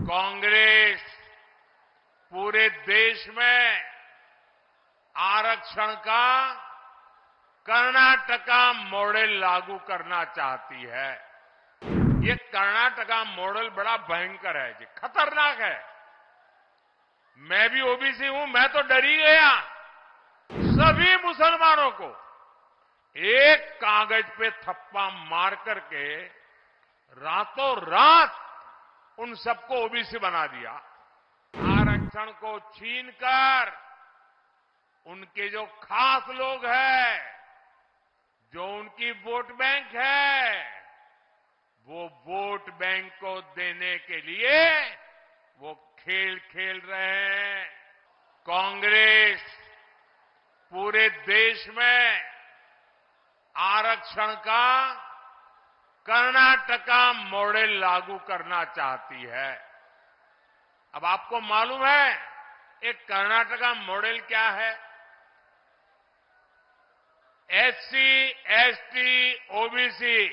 कांग्रेस पूरे देश में आरक्षण का कर्नाटका मॉडल लागू करना चाहती है। ये कर्नाटका मॉडल बड़ा भयंकर है जी, खतरनाक है। मैं भी ओबीसी हूं, मैं तो डर ही गया। सभी मुसलमानों को एक कागज पे थप्पा मार करके रातों रात उन सबको ओबीसी बना दिया। आरक्षण को छीनकर उनके जो खास लोग हैं, जो उनकी वोट बैंक है, वो वोट बैंक को देने के लिए वो खेल खेल रहे हैं। कांग्रेस पूरे देश में आरक्षण का कर्नाटका मॉडल लागू करना चाहती है। अब आपको मालूम है एक कर्नाटका मॉडल क्या है? एससी, एसटी, ओबीसी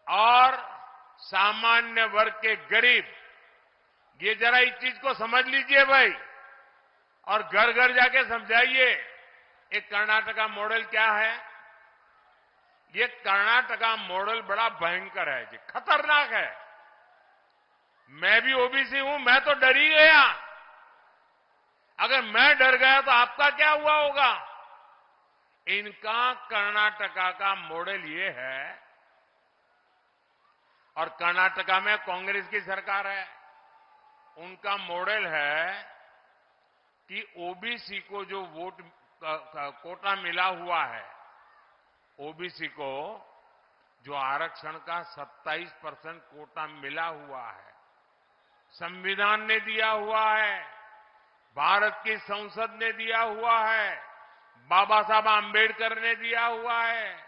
और सामान्य वर्ग के गरीब, ये जरा इस चीज को समझ लीजिए भाई, और घर घर जाके समझाइए एक कर्नाटका मॉडल क्या है। ये कर्नाटका मॉडल बड़ा भयंकर है जी, खतरनाक है। मैं भी ओबीसी हूं, मैं तो डर ही गया। अगर मैं डर गया तो आपका क्या हुआ होगा? इनका कर्नाटका का मॉडल ये है, और कर्नाटका में कांग्रेस की सरकार है। उनका मॉडल है कि ओबीसी को जो वोट कोटा मिला हुआ है, ओबीसी को जो आरक्षण का 27% कोटा मिला हुआ है, संविधान ने दिया हुआ है, भारत की संसद ने दिया हुआ है, बाबा साहब आंबेडकर ने दिया हुआ है,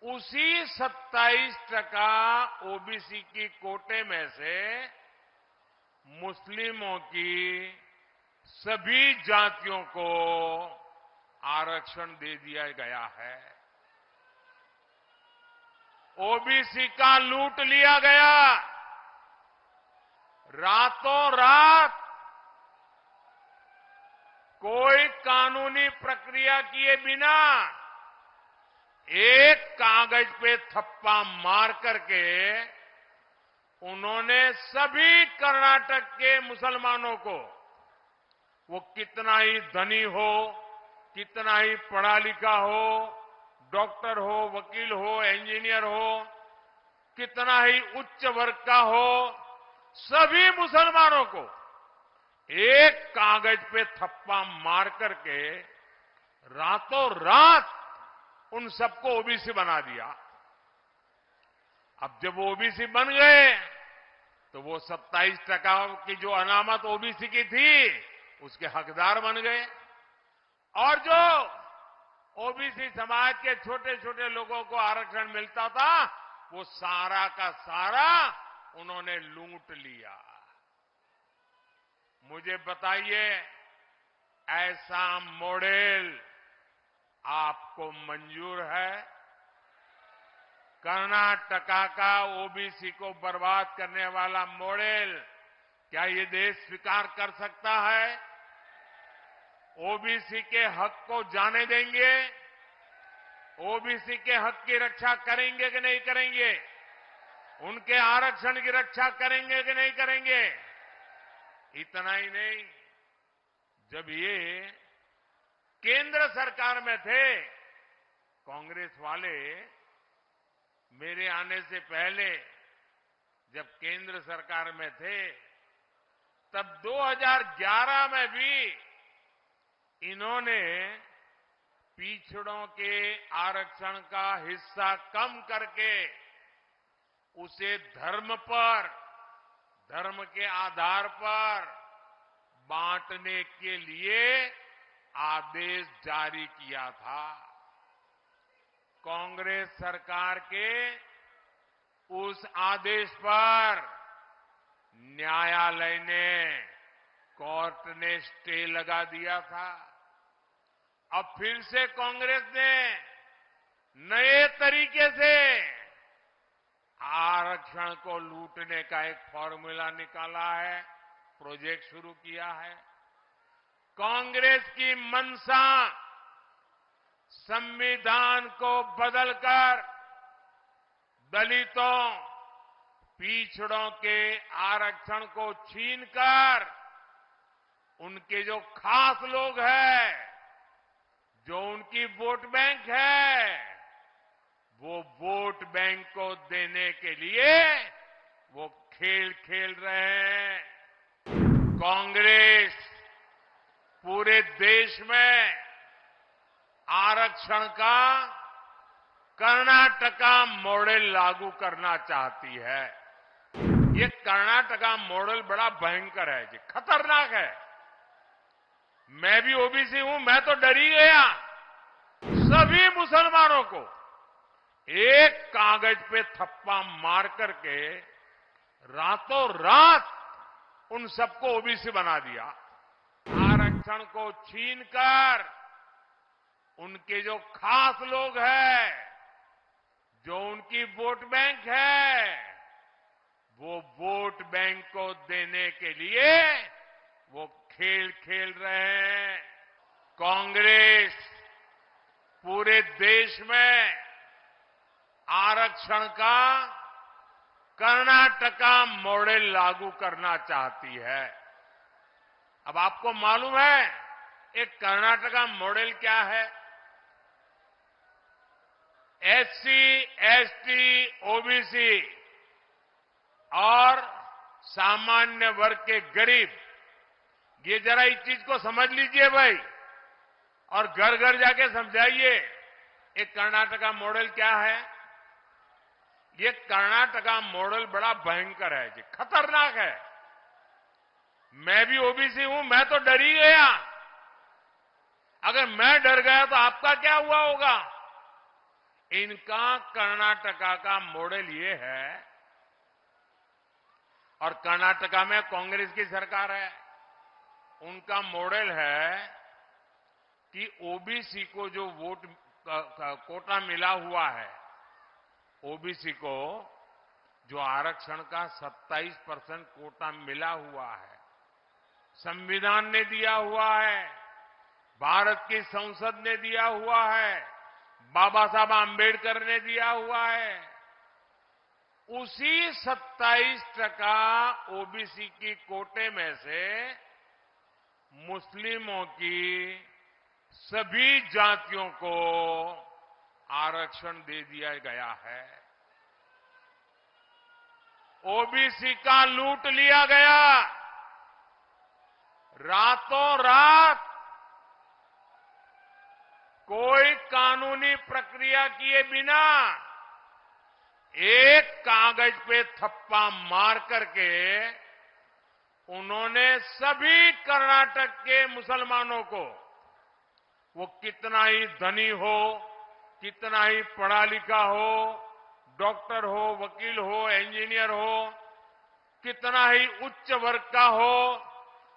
उसी 27% ओबीसी की कोटे में से मुस्लिमों की सभी जातियों को आरक्षण दे दिया गया है। ओबीसी का लूट लिया गया। रातों रात कोई कानूनी प्रक्रिया किए बिना एक कागज पे थप्पा मार करके उन्होंने सभी कर्नाटक के मुसलमानों को, वो कितना ही धनी हो, कितना ही पढ़ा लिखा हो, डॉक्टर हो, वकील हो, इंजीनियर हो, कितना ही उच्च वर्ग का हो, सभी मुसलमानों को एक कागज पे थप्पा मार करके रातों रात उन सबको ओबीसी बना दिया। अब जब वो ओबीसी बन गए तो वो 27% की जो अनामत ओबीसी की थी उसके हकदार बन गए, और जो ओबीसी समाज के छोटे छोटे लोगों को आरक्षण मिलता था वो सारा का सारा उन्होंने लूट लिया। मुझे बताइए, ऐसा मॉडल आपको मंजूर है? कर्नाटका का ओबीसी को बर्बाद करने वाला मॉडल क्या ये देश स्वीकार कर सकता है? ओबीसी के हक को जाने देंगे? ओबीसी के हक की रक्षा करेंगे कि नहीं करेंगे? उनके आरक्षण की रक्षा करेंगे कि नहीं करेंगे? इतना ही नहीं, जब ये केंद्र सरकार में थे कांग्रेस वाले, मेरे आने से पहले जब केंद्र सरकार में थे, तब 2011 में भी इन्होंने पिछड़ों के आरक्षण का हिस्सा कम करके उसे धर्म पर, धर्म के आधार पर बांटने के लिए आदेश जारी किया था। कांग्रेस सरकार के उस आदेश पर न्यायालय ने, कोर्ट ने स्टे लगा दिया था। अब फिर से कांग्रेस ने नए तरीके से आरक्षण को लूटने का एक फॉर्मूला निकाला है, प्रोजेक्ट शुरू किया है। कांग्रेस की मंशा संविधान को बदलकर दलितों, पिछड़ों के आरक्षण को छीनकर उनके जो खास लोग हैं, जो उनकी वोट बैंक है, वो वोट बैंक को देने के लिए वो खेल खेल रहे हैं। कांग्रेस पूरे देश में आरक्षण का कर्नाटका मॉडल लागू करना चाहती है। ये कर्नाटका मॉडल बड़ा भयंकर है जी, खतरनाक है। मैं भी ओबीसी हूं, मैं तो डर ही गया। सभी मुसलमानों को एक कागज पे थप्पा मार करके रातों रात उन सबको ओबीसी बना दिया। आरक्षण को छीनकर उनके जो खास लोग हैं, जो उनकी वोट बैंक है, वो वोट बैंक को देने के लिए वो खेल खेल रहे हैं। कांग्रेस पूरे देश में आरक्षण का कर्नाटका मॉडल लागू करना चाहती है। अब आपको मालूम है एक कर्नाटका मॉडल क्या है? एससी, एसटी, ओबीसी और सामान्य वर्ग के गरीब, ये जरा इस चीज को समझ लीजिए भाई, और घर घर जाके समझाइए एक कर्नाटका मॉडल क्या है। ये कर्नाटका मॉडल बड़ा भयंकर है जी, खतरनाक है। मैं भी ओबीसी हूं, मैं तो डर ही गया। अगर मैं डर गया तो आपका क्या हुआ होगा? इनका कर्नाटका का मॉडल ये है, और कर्नाटका में कांग्रेस की सरकार है। उनका मॉडल है कि ओबीसी को जो वोट कोटा मिला हुआ है, ओबीसी को जो आरक्षण का 27% कोटा मिला हुआ है, संविधान ने दिया हुआ है, भारत की संसद ने दिया हुआ है, बाबा साहब आंबेडकर ने दिया हुआ है, उसी 27% ओबीसी की कोटे में से मुस्लिमों की सभी जातियों को आरक्षण दे दिया गया है। ओबीसी का लूट लिया गया। रातों रात कोई कानूनी प्रक्रिया किए बिना एक कागज पे थप्पा मार करके उन्होंने सभी कर्नाटक के मुसलमानों को, वो कितना ही धनी हो, कितना ही पढ़ा लिखा हो, डॉक्टर हो, वकील हो, इंजीनियर हो, कितना ही उच्च वर्ग का हो,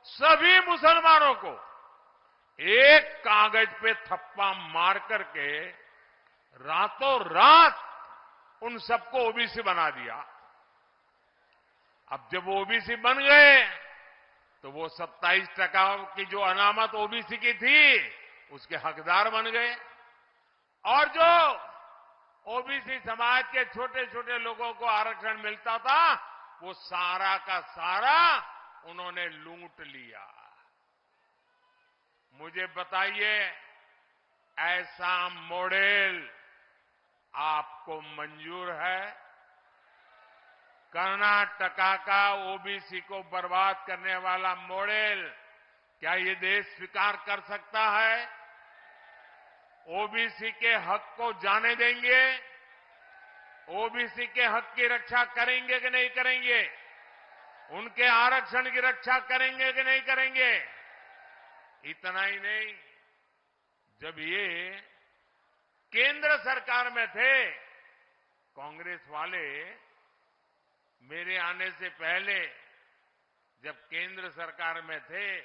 सभी मुसलमानों को एक कागज पे थप्पा मार करके रातों रात उन सबको ओबीसी बना दिया। अब जब वो ओबीसी बन गए तो वो 27% की जो अनामत ओबीसी की थी उसके हकदार बन गए, और जो ओबीसी समाज के छोटे छोटे लोगों को आरक्षण मिलता था वो सारा का सारा उन्होंने लूट लिया। मुझे बताइए, ऐसा मॉडल आपको मंजूर है? कर्नाटका का ओबीसी को बर्बाद करने वाला मॉडल क्या ये देश स्वीकार कर सकता है? ओबीसी के हक को जाने देंगे? ओबीसी के हक की रक्षा करेंगे कि नहीं करेंगे? उनके आरक्षण की रक्षा करेंगे कि नहीं करेंगे? इतना ही नहीं, जब ये केंद्र सरकार में थे, कांग्रेस वाले मेरे आने से पहले जब केंद्र सरकार में थे,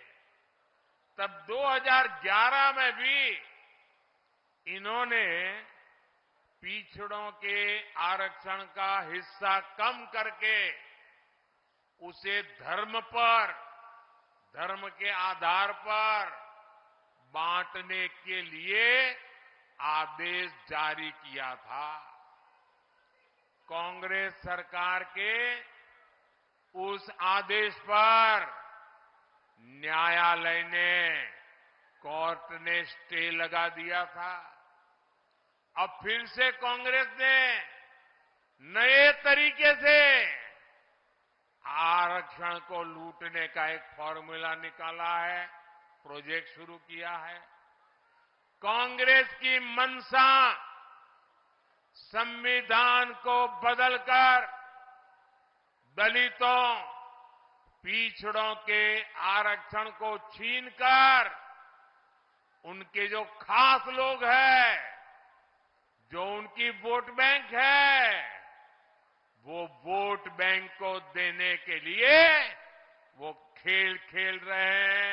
तब 2011 में भी इन्होंने पिछड़ों के आरक्षण का हिस्सा कम करके उसे धर्म के आधार पर बांटने के लिए आदेश जारी किया था। कांग्रेस सरकार के उस आदेश पर न्यायालय ने, कोर्ट ने स्टे लगा दिया था। अब फिर से कांग्रेस ने नए तरीके से आरक्षण को लूटने का एक फॉर्मूला निकाला है, प्रोजेक्ट शुरू किया है। कांग्रेस की मंशा संविधान को बदलकर दलितों, पिछड़ों के आरक्षण को छीनकर उनके जो खास लोग हैं, जो उनकी वोट बैंक है, वो वोट बैंक को देने के लिए वो खेल खेल रहे हैं।